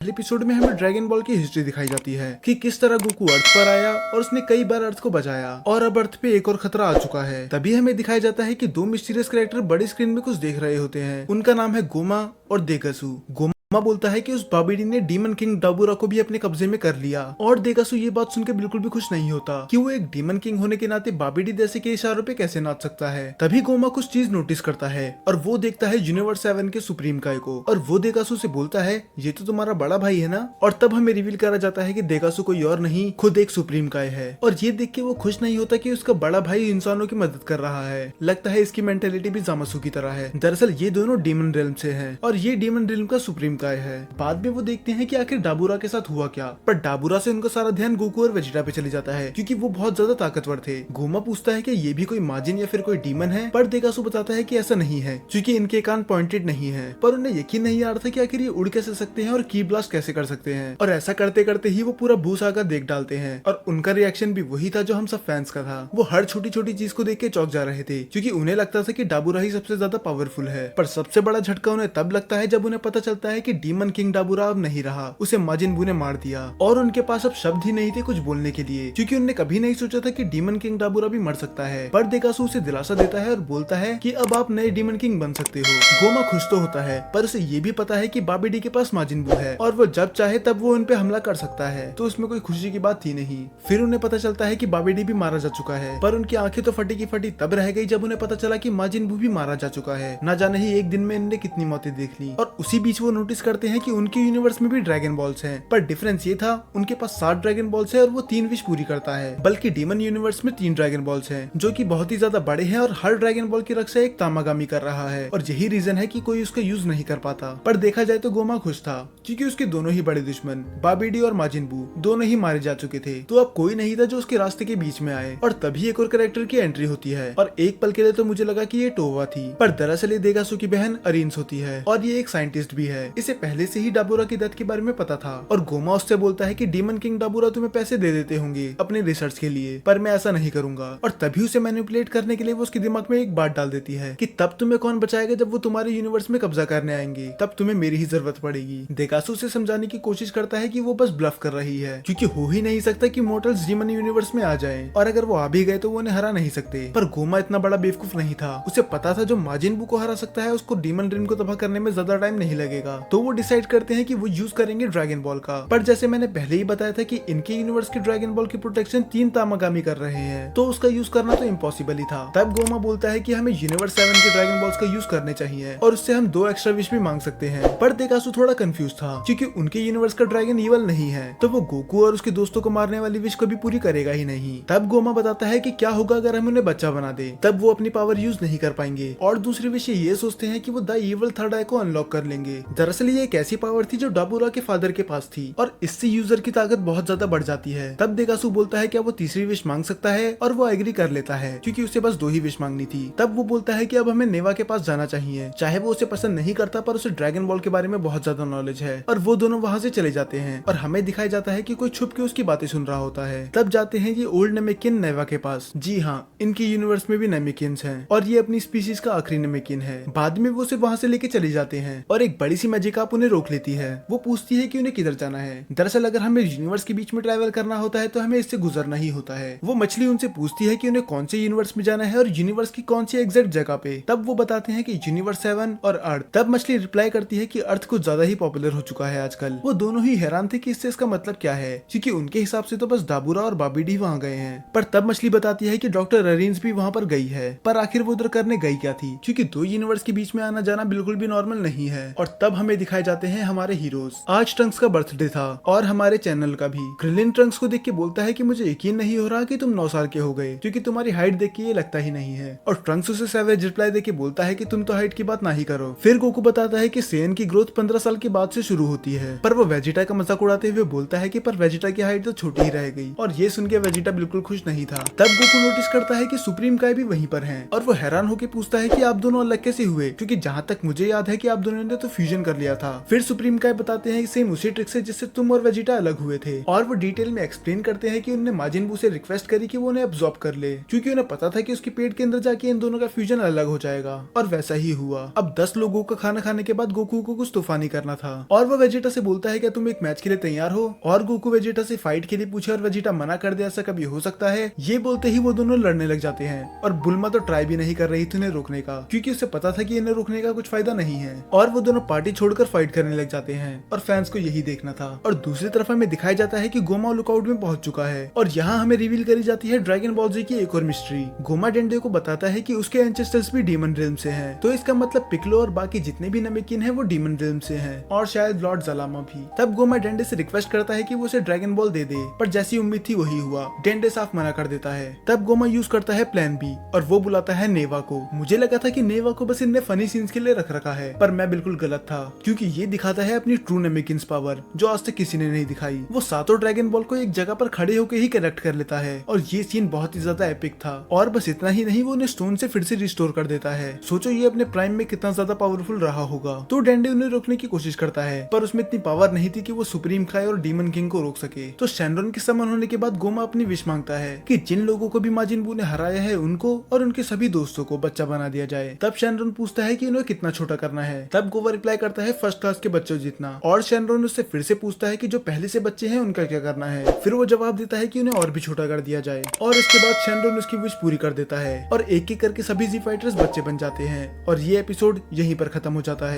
Episode में हमें dragon ball की हिस्ट्री दिखाई जाती है कि किस तरह गोकू अर्थ पर आया और उसने कई बार अर्थ को बचाया और अब अर्थ पे एक और खतरा आ चुका है। तभी हमें दिखाया जाता है कि दो मिस्टीरियस कैरेक्टर बड़ी स्क्रीन में कुछ देख रहे होते हैं। उनका नाम है गोमा और देगासू। गोमा बोलता है कि उस बाबिडी ने डीमन किंग डाबूरा को भी अपने कब्जे में कर लिया और देगासू ये बात सुनकर बिल्कुल भी खुश नहीं होता कि वो एक डीमन किंग होने के नाते बाबिडी जैसे के इशारों पे कैसे नाच सकता है। तभी गोमा कुछ चीज नोटिस करता है और वो देखता है यूनिवर्स 7 के सुप्रीम काय को और वो देगासू से बोलता है ये तो तुम्हारा बड़ा भाई है ना। और तब हमें रिवील करा जाता है कि देगासू कोई और नहीं खुद एक सुप्रीम काय है और ये देख के वो खुश नहीं होता कि उसका बड़ा भाई इंसानों की मदद कर रहा है। लगता है इसकी मेंटेलिटी भी जामासू की तरह है। दरअसल ये दोनों डीमन रिल्म से हैं और ये डीमन रिल्म का सुप्रीम काय है। बाद में वो देखते हैं कि आखिर डाबूरा के साथ हुआ क्या, पर डाबूरा से उनका सारा ध्यान गोकू और वेजिटा पे चले जाता है क्योंकि वो बहुत ज्यादा ताकतवर थे। गोमा पूछता है कि ये भी कोई माजिन या फिर कोई डीमन है, पर देगासू बताता है कि ऐसा नहीं है क्योंकि इनके कान पॉइंटेड नहीं है। पर उन्हें यकीन नहीं आ रहा था कि आखिर ये उड़ कैसे सकते हैं और की ब्लास्ट कैसे कर सकते हैं। और ऐसा करते करते ही वो पूरा भूस आकर देख डालते हैं और उनका रिएक्शन भी वही था जो हम सब फैंस का था। वो हर छोटी छोटी चीज को देख के चौंक जा रहे थे क्योंकि उन्हें लगता था कि डाबूरा ही सबसे ज्यादा पावरफुल है। पर सबसे बड़ा झटका उन्हें तब लगता है जब उन्हें पता चलता है कि डीमन किंग डाबूरा अब नहीं रहा, उसे माजिन बू ने मार दिया और उनके पास अब शब्द ही नहीं थे कुछ बोलने के लिए क्योंकि उन्होंने कभी नहीं सोचा था कि डीमन किंग डाबूरा भी मर सकता है। पर देगासू उसे दिलासा देता है और बोलता है कि अब आप नए डीमन किंग बन सकते हो। गोमा खुश तो होता है पर उसे ये भी पता है कि बाबिडी के पास माजिन बू है और वो जब चाहे तब वो उन पे हमला कर सकता है, तो उसमें कोई खुशी की बात थी नहीं। फिर उन्हें पता चलता है कि बाबिडी भी मारा जा चुका है, पर उनकी आंखें तो फटी की फटी तब रह गई जब उन्हें पता चला कि माजिन बू भी मारा जा चुका है। न जाने ही एक दिन में इनने कितनी मौतें देख ली। और उसी बीच वो नोटिस करते हैं कि उनके यूनिवर्स में भी ड्रैगन बॉल्स हैं, पर डिफरेंस ये था उनके पास 7 ड्रैगन बॉल्स है और वो 3 विश पूरी करता है, बल्कि डीमन यूनिवर्स में 3 ड्रैगन बॉल्स हैं जो कि बहुत ही ज्यादा बड़े हैं और हर ड्रैगन बॉल की रक्षा एक तामागामी कर रहा है और यही रीजन है कि कोई उसका यूज नहीं कर पाता। पर देखा जाए तो गोमा खुश था क्योंकि उसके दोनों ही बड़े दुश्मन बाबिडी और माजिन बू दोनों ही मारे जा चुके थे, तो अब कोई नहीं था जो उसके रास्ते के बीच में आए। और तभी एक और कैरेक्टर की एंट्री होती है और एक पल के लिए तो मुझे लगा कि ये टोवा थी, पर दरअसल ये देगासू की बहन अरिन्स होती है और ये एक साइंटिस्ट भी है। इसे पहले से ही डाबूरा की डेथ के बारे में पता था और गोमा उससे बोलता है कि डीमन किंग डाबूरा तुम्हें पैसे दे देते होंगे अपने रिसर्च के लिए, पर मैं ऐसा नहीं करूंगा। और तभी उसे मैनिपुलेट करने के लिए वो उसके दिमाग में एक बात डाल देती है कि तब तुम्हें कौन बचाएगा जब वो तुम्हारे यूनिवर्स में कब्जा करने आएंगे, तब तुम्हें मेरी ही जरूरत पड़ेगी। देगासू से समझाने की कोशिश करता है कि वो बस ब्लफ कर रही है क्योंकि हो ही नहीं सकता कि मोर्टल्स डीमन यूनिवर्स में आ जाएं, और अगर वो आ भी गए तो वो उन्हें हरा नहीं सकते। पर गोमा इतना बड़ा बेवकूफ नहीं था, उसे पता था जो माजिन बू को हरा सकता है उसको डीमन ड्रीम को तबाह करने में ज्यादा टाइम नहीं लगेगा। तो वो डिसाइड करते हैं कि वो यूज करेंगे ड्रैगन बॉल का। पर जैसे मैंने पहले ही बताया था कि इनके यूनिवर्स के ड्रैगन बॉल की प्रोटेक्शन 3 तामागामी कर रहे हैं, तो उसका यूज करना तो इम्पॉसिबल ही था। तब गोमा बोलता है कि हमें यूनिवर्स 7 के ड्रैगन बॉल्स का यूज करने चाहिए और उससे हम 2 एक्स्ट्रा विश भी मांग सकते हैं। पर देगासू थोड़ा कंफ्यूज था क्योंकि उनके यूनिवर्स का ड्रैगन ईवल नहीं है, तो वो गोकू और उसके दोस्तों को मारने वाली विश कभी पूरी करेगा ही नहीं। तब गोमा बताता है कि क्या होगा अगर हम उन्हें बच्चा बना दे, तब वो अपनी पावर यूज नहीं कर पाएंगे। और दूसरी विश ये सोचते हैं कि वो द ईवल थर्ड आई को अनलॉक कर लेंगे। दरअसल ये एक ऐसी पावर थी जो डाबूरा के फादर के पास थी और इससे यूजर की ताकत बहुत ज्यादा बढ़ जाती है। तब देगासू बोलता है क्या वो तीसरी विश मांग सकता है और वो एग्री कर लेता है क्योंकि उसे बस 2 ही विश मांगनी थी। तब वो बोलता है कि अब हमें नेवा के पास जाना चाहिए, चाहे वो उसे पसंद नहीं करता पर उसे ड्रैगन बॉल के बारे में बहुत ज्यादा नॉलेज है। और वो दोनों वहाँ से चले जाते हैं और हमें दिखाया जाता है कि कोई छुप के उसकी बातें सुन रहा होता है। तब जाते हैं ये ओल्ड नेमेकिन नेवा के पास। जी हाँ, इनके यूनिवर्स में भी नेमेकिन्स हैं और ये अपनी स्पीशीज का आखिरी नेमेकिन है। बाद में वो उसे वहाँ से लेके चले जाते हैं और एक बड़ी सी मैजिकाप उन्हें रोक लेती है। वो पूछती है कि उन्हें किधर जाना है। दरअसल अगर हमें यूनिवर्स के बीच में ट्रैवल करना होता है तो हमें इससे गुजरना ही होता है। वो मछली उनसे पूछती है कि उन्हें कौन से यूनिवर्स में जाना है और यूनिवर्स की कौन सी एग्जैक्ट जगह पे। तब वो बताते हैं कि यूनिवर्स 7 और अर्थ। तब मछली रिप्लाई करती है कि अर्थ कुछ ज्यादा ही पॉपुलर हो चुका है आजकल। वो दोनों ही हैरान थे कि इससे इसका मतलब क्या है क्योंकि उनके हिसाब से तो बस डाबूरा और बाबिडी वहाँ गए हैं। पर तब मछली बताती है कि डॉक्टर अरिन्स भी वहाँ पर गई है, पर आखिर वो उधर करने गई क्या थी क्योंकि 2 यूनिवर्स के बीच में आना जाना बिल्कुल भी नॉर्मल नहीं है। और तब हमें दिखाए जाते हैं हमारे हीरोज। आज ट्रंक्स का बर्थडे था और हमारे चैनल का भी। क्रिलिन ट्रंक्स को देख के बोलता है कि मुझे यकीन नहीं हो रहा कि तुम 9 साल के हो गए क्योंकि तुम्हारी हाइट देख के ये लगता ही नहीं है। और ट्रंक्स उसे सैवेज रिप्लाई देके बोलता है कि तुम तो हाइट की बात ना ही करो। फिर गोकू बताता है कि सेन की ग्रोथ 15 साल के बाद से शुरू होती है, पर वो वेजिटा का मजाक उड़ाते हुए बोलता है कि पर वेजिटा की हाइट तो छोटी ही रह गई। और ये सुन के वेजिटा बिल्कुल खुश नहीं था। तब गोकू नोटिस करता है कि सुप्रीम काय भी वहीं पर हैं और वो हैरान होकर पूछता है कि आप दोनों अलग कैसे हुए, क्योंकि जहाँ तक मुझे याद है कि आप दोनों ने तो फ्यूजन कर लिया गया था। फिर सुप्रीम काय बताते हैं सेम उसी ट्रिक से जिससे तुम और वेजिटा अलग हुए थे, और वो डिटेल में एक्सप्लेन करते हैं कि उन्होंने माजिन बू से रिक्वेस्ट करी कि वो उन्हें अब्सॉर्ब कर ले, क्योंकि उन्हें पता था कि उसके पेट के अंदर जाके इन दोनों का फ्यूजन अलग हो जाएगा, और वैसा ही हुआ। अब 10 लोगों का खाना खाने के बाद गोकू को कुछ तूफानी करना था, और वो वेजिटा से बोलता है क्या तुम एक मैच के लिए तैयार हो, और गोकू वेजिटा से फाइट के लिए पूछे और वेजिटा मना कर दे, ऐसा कभी हो सकता है। ये बोलते ही वो दोनों लड़ने लग जाते हैं, और बुल्मा तो ट्राई भी नहीं कर रही थी उन्हें रोकने का, क्योंकि उसे पता था कि इन्हें रोकने का कुछ फायदा नहीं है, और वो दोनों पार्टी छोड़कर फाइट करने लग जाते हैं, और फैंस को यही देखना था। और दूसरी तरफ हमें दिखाया जाता है कि गोमा लुकआउट में पहुंच चुका है, और यहाँ हमें रिवील करी जाती है ड्रैगन बॉल जी की एक और मिस्ट्री। गोमा डेंडे को बताता है कि उसके एंसेस्टर्स भी डीमन रिल्म से हैं, तो इसका मतलब पिक्लो और बाकी जितने भी नमेकिन हैं वो डीमन रिल्म से हैं, और शायद लॉर्ड जलामा भी। तब गोमा डेंडे से रिक्वेस्ट करता है कि वो उसे ड्रैगन बॉल दे दे, पर जैसी उम्मीद थी वही हुआ, डेंडे साफ मना कर देता है। तब गोमा यूज करता है प्लान बी, और वो बुलाता है नेवा को। मुझे लगा था कि नेवा को बस इनने फनी सीन्स के लिए रख रखा है, पर मैं बिल्कुल गलत था, क्योंकि ये दिखाता है अपनी ट्रू नमेकिन्स पावर, जो आज तक किसी ने नहीं दिखाई। वो सातों ड्रैगन बॉल को एक जगह पर खड़े होकर ही कलेक्ट कर लेता है, और ये सीन बहुत ही ज्यादा एपिक था। और बस इतना ही नहीं, वो उन्हें स्टोन से फिर से रिस्टोर कर देता है। सोचो ये अपने प्राइम में कितना ज्यादा पावरफुल रहा होगा। तो डेंडे उन्हें रोकने की कोशिश करता है, पर उसमें इतनी पावर नहीं थी कि वो सुप्रीम काय और डीमन किंग को रोक सके। तो शैनरॉन के समन होने के बाद गोमा अपनी विश मांगता है कि जिन लोगों को भी माजिन बू ने हराया है उनको और उनके सभी दोस्तों को बच्चा बना दिया जाए। तब शैनरॉन पूछता है कि उन्हें कितना छोटा करना है। तब गोवा रिप्लाई करता है फर्स्ट क्लास के बच्चों जितना, और शैनरॉन उससे फिर से पूछता है कि जो पहले से बच्चे हैं उनका क्या करना है। फिर वो जवाब देता है कि उन्हें और भी छोटा कर दिया जाए, और इसके बाद शैनरॉन उसकी विश पूरी कर देता है, और एक एक करके सभी जी फाइटर्स बच्चे बन जाते हैं, और ये एपिसोड यहीं पर खत्म हो जाता है।